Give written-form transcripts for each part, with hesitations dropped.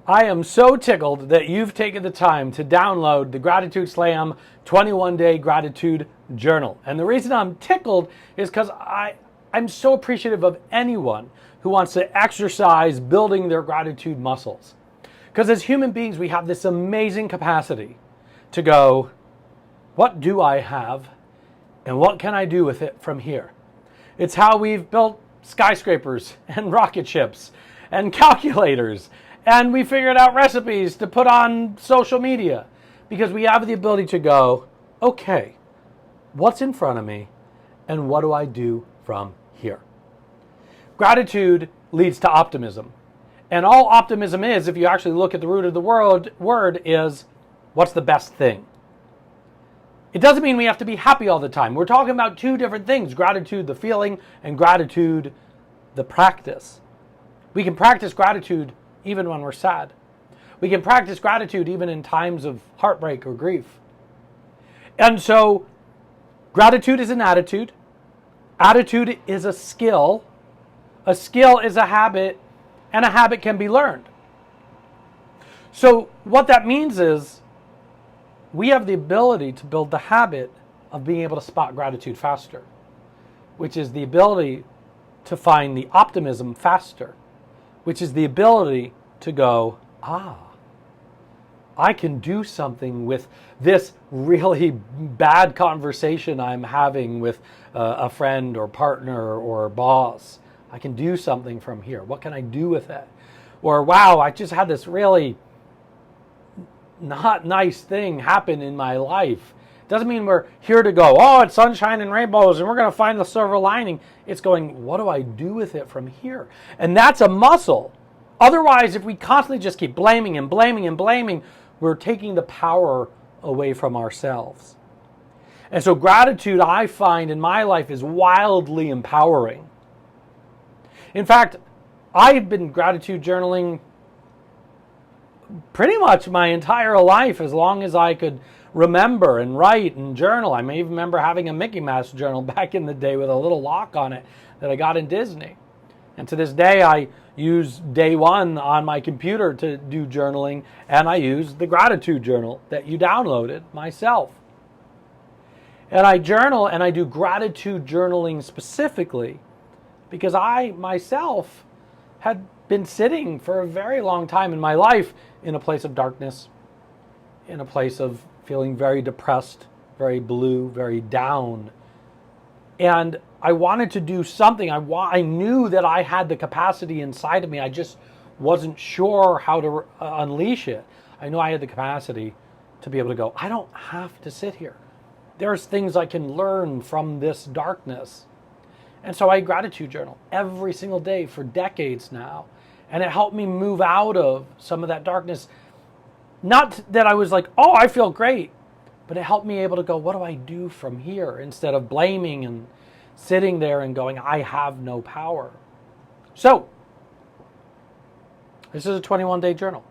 I am so tickled that you've taken the time to download the Gratitude Slam 21-Day Gratitude Journal. And the reason I'm tickled is because I'm so appreciative of anyone who wants to exercise building their gratitude muscles. Because as human beings, we have this amazing capacity to go, what do I have and what can I do with it from here? It's how we've built skyscrapers and rocket ships and calculators, and we figured out recipes to put on social media because we have the ability to go, okay, what's in front of me and what do I do from here? Gratitude leads to optimism. And all optimism is, if you actually look at the root of the word, is what's the best thing? It doesn't mean we have to be happy all the time. We're talking about two different things: gratitude, the feeling, and gratitude, the practice. We can practice gratitude even when we're sad. We can practice gratitude even in times of heartbreak or grief. And so, gratitude is an attitude. Attitude is a skill. A skill is a habit, and a habit can be learned. So, what that means is, we have the ability to build the habit of being able to spot gratitude faster, which is the ability to find the optimism faster, which is the ability to go, I can do something with this really bad conversation I'm having with a friend or partner or boss. I can do something from here. What can I do with it? Or, wow, I just had this really not nice thing happen in my life. Doesn't mean we're here to go, oh, it's sunshine and rainbows and we're going to find the silver lining. It's going, what do I do with it from here? And that's a muscle. Otherwise, if we constantly just keep blaming and blaming and blaming, we're taking the power away from ourselves. And so gratitude, I find in my life, is wildly empowering. In fact, I've been gratitude journaling pretty much my entire life, as long as I could remember and write and journal. I may even remember having a Mickey Mouse journal back in the day with a little lock on it that I got in Disney. And to this day, I use Day One on my computer to do journaling, and I use the gratitude journal that you downloaded myself. And I journal, and I do gratitude journaling specifically because I myself had been sitting for a very long time in my life in a place of darkness, in a place of feeling very depressed, very blue, very down. And I wanted to do something. I knew that I had the capacity inside of me. I just wasn't sure how to unleash it. I knew I had the capacity to be able to go, I don't have to sit here. There's things I can learn from this darkness. And so I gratitude journal every single day for decades now. And it helped me move out of some of that darkness. Not that I was like, oh, I feel great. But it helped me able to go, what do I do from here? Instead of blaming and sitting there and going, I have no power. So, this is a 21-day journal.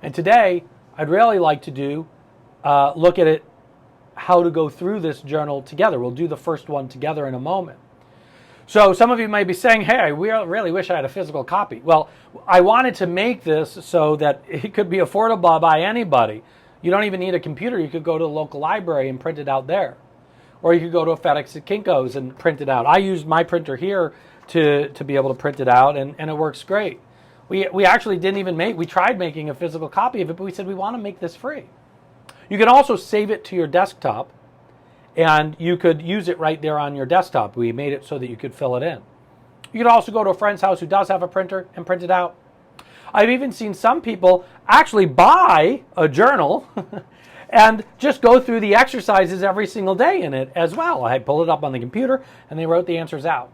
And today, I'd really like to do, look at it, how to go through this journal together. We'll do the first one together in a moment. So some of you might be saying, hey, I really wish I had a physical copy. Well, I wanted to make this so that it could be affordable by anybody. You don't even need a computer. You could go to the local library and print it out there. Or you could go to a FedEx at Kinko's and print it out. I used my printer here to be able to print it out, and it works great. We actually didn't even we tried making a physical copy of it, but we said we want to make this free. You can also save it to your desktop, and you could use it right there on your desktop. We made it so that you could fill it in. You could also go to a friend's house who does have a printer and print it out. I've even seen some people actually buy a journal and just go through the exercises every single day in it as well. I pulled it up on the computer and they wrote the answers out.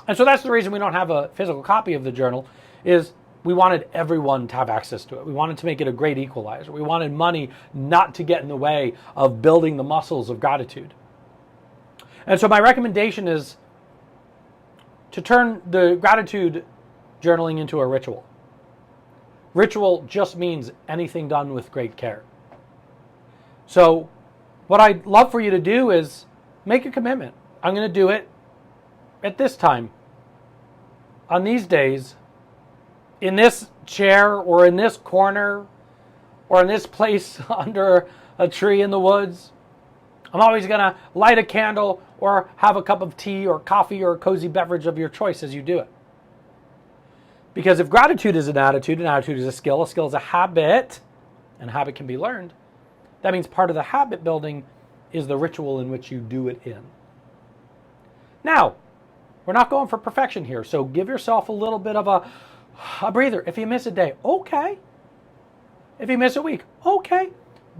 And so that's the reason we don't have a physical copy of the journal, is we wanted everyone to have access to it. We wanted to make it a great equalizer. We wanted money not to get in the way of building the muscles of gratitude. And so my recommendation is to turn the gratitude journaling into a ritual. Ritual just means anything done with great care. So what I'd love for you to do is make a commitment. I'm going to do it at this time, on these days, in this chair or in this corner or in this place under a tree in the woods. I'm always going to light a candle or have a cup of tea or coffee or a cozy beverage of your choice as you do it. Because if gratitude is an attitude is a skill is a habit, and a habit can be learned, that means part of the habit building is the ritual in which you do it in. Now, we're not going for perfection here, so give yourself a little bit of a breather. If you miss a day, okay. If you miss a week, okay.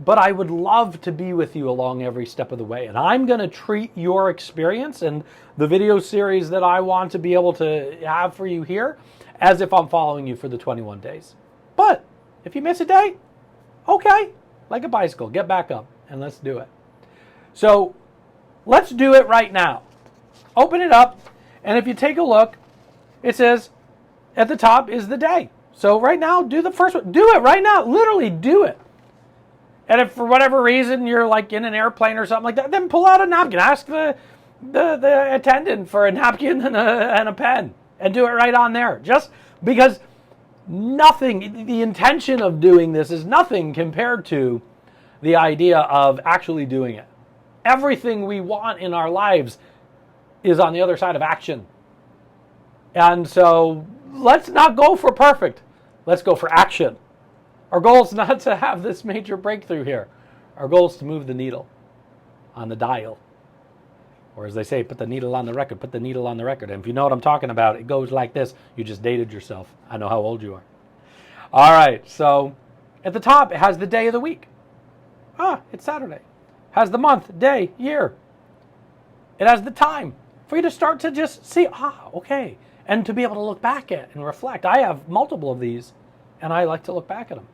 But I would love to be with you along every step of the way. And I'm going to treat your experience and the video series that I want to be able to have for you here as if I'm following you for the 21 days. But if you miss a day, okay. Like a bicycle, get back up and let's do it. So let's do it right now. Open it up. And if you take a look, it says at the top is the day. So right now, do the first one. Do it right now. Literally do it. And if for whatever reason you're like in an airplane or something like that, then pull out a napkin. Ask the attendant for a napkin and a pen. And do it right on there. Just because nothing, the intention of doing this is nothing compared to the idea of actually doing it. Everything we want in our lives is on the other side of action. And so let's not go for perfect. Let's go for action. Our goal is not to have this major breakthrough here. Our goal is to move the needle on the dial. Or as they say, put the needle on the record, put the needle on the record. And if you know what I'm talking about, it goes like this. You just dated yourself. I know how old you are. All right, so at the top, it has the day of the week. It's Saturday. Has the month, day, year. It has the time for you to start to just see, okay. And to be able to look back at and reflect. I have multiple of these, and I like to look back at them.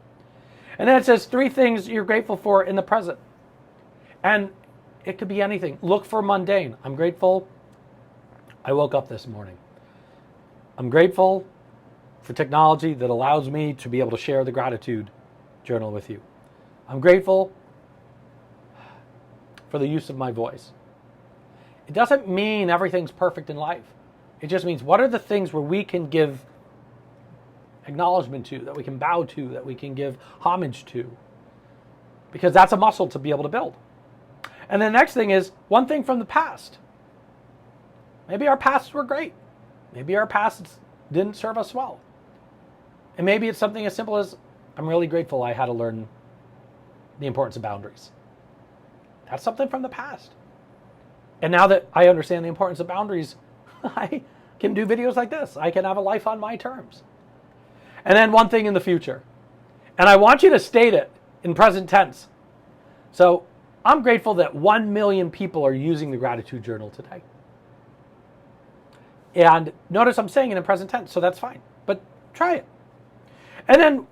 And then it says 3 things you're grateful for in the present. And it could be anything. Look for mundane. I'm grateful I woke up this morning. I'm grateful for technology that allows me to be able to share the gratitude journal with you. I'm grateful for the use of my voice. It doesn't mean everything's perfect in life. It just means what are the things where we can give acknowledgement to, that we can bow to, that we can give homage to. Because that's a muscle to be able to build. And the next thing is one thing from the past. Maybe our pasts were great. Maybe our pasts didn't serve us well. And maybe it's something as simple as, I'm really grateful I had to learn the importance of boundaries. That's something from the past. And now that I understand the importance of boundaries, I can do videos like this. I can have a life on my terms. And then one thing in the future. And I want you to state it in present tense. So I'm grateful that 1 million people are using the gratitude journal today. And notice I'm saying it in present tense, so that's fine. But try it. And then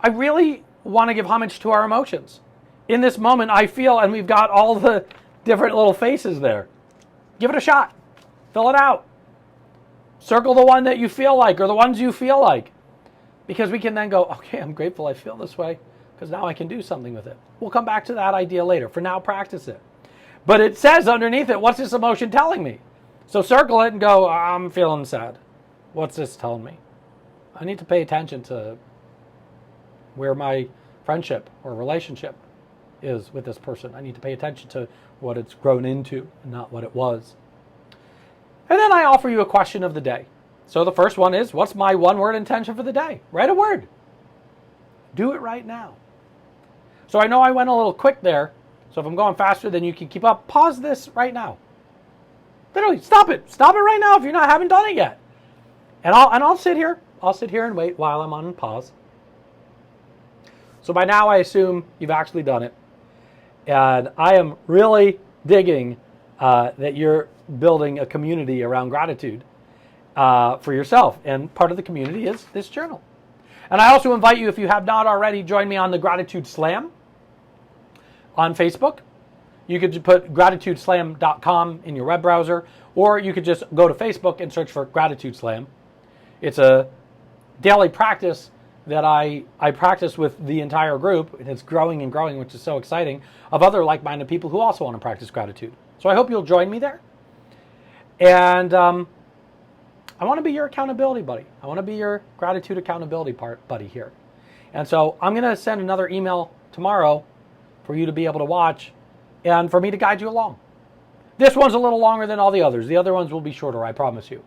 I really want to give homage to our emotions. In this moment, I feel, and we've got all the different little faces there. Give it a shot. Fill it out. Circle the one that you feel like or the ones you feel like. Because we can then go, okay, I'm grateful I feel this way because now I can do something with it. We'll come back to that idea later. For now, practice it. But it says underneath it, what's this emotion telling me? So circle it and go, I'm feeling sad. What's this telling me? I need to pay attention to where my friendship or relationship is with this person. I need to pay attention to what it's grown into and not what it was. And then I offer you a question of the day. So the first one is, what's my one-word intention for the day? Write a word. Do it right now. So I know I went a little quick there. So if I'm going faster than you can keep up, pause this right now. Literally, stop it. Stop it right now if you haven't done it yet. And I'll sit here. I'll sit here and wait while I'm on pause. So by now I assume you've actually done it. And I am really digging that you're building a community around gratitude for yourself. And part of the community is this journal. And I also invite you, if you have not already, join me on the Gratitude Slam on Facebook. You could put gratitudeslam.com in your web browser, or you could just go to Facebook and search for Gratitude Slam. It's a daily practice that I practice with the entire group, and it's growing and growing, which is so exciting, of other like-minded people who also want to practice gratitude. So I hope you'll join me there. And I want to be your accountability buddy. I want to be your gratitude accountability buddy here. And so I'm going to send another email tomorrow for you to be able to watch and for me to guide you along. This one's a little longer than all the others. The other ones will be shorter, I promise you.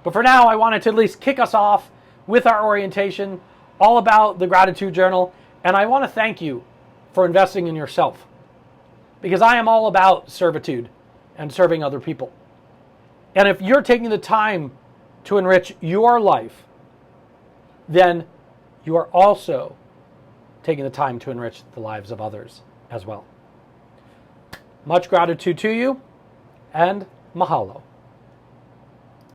But for now, I wanted to at least kick us off with our orientation, all about the gratitude journal. And I want to thank you for investing in yourself, because I am all about servitude and serving other people. And if you're taking the time to enrich your life, then you are also taking the time to enrich the lives of others as well. Much gratitude to you, and mahalo.